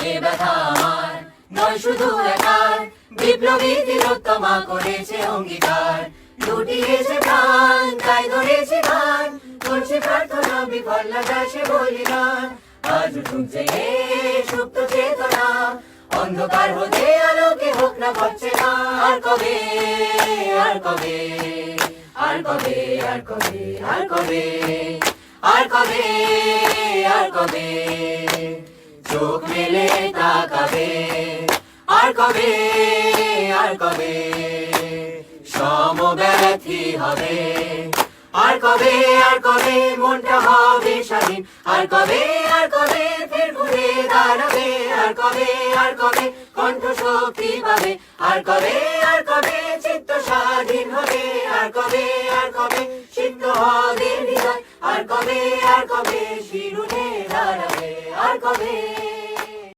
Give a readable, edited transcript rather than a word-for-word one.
এ ব্যথা আমার নয় শুধু একার, বিপ্লবী তিলোত্তমা করেছে অঙ্গীকার। লুটিয়েছে প্রাণ তাই ধরেছে গান, করছে প্রার্থনা বিফল না যায় সে বলিদান। আজ শুনছে এ সুপ্ত চেতনা, অন্ধকার হতে আলোকে হোক না পাচ্ছে না। আর কবে আর কবে আর কবে আর কবে আর কবে আর কবে আর কবে চোখ মেলে তাকাবে। আর কবে আর কবে সমব্যথী হবে। আর কবে মনটা হবে স্বাধীন। আর কবে ফের ঘুরে দাঁড়াবে। আর কবে কণ্ঠ শক্তি পাবে। আর কবে চিত্ত স্বাধীন হবে। আর কবে সিদ্ধ হবে হৃদয়। আর কবে শিরুনে দাঁড়াবে। আর কবে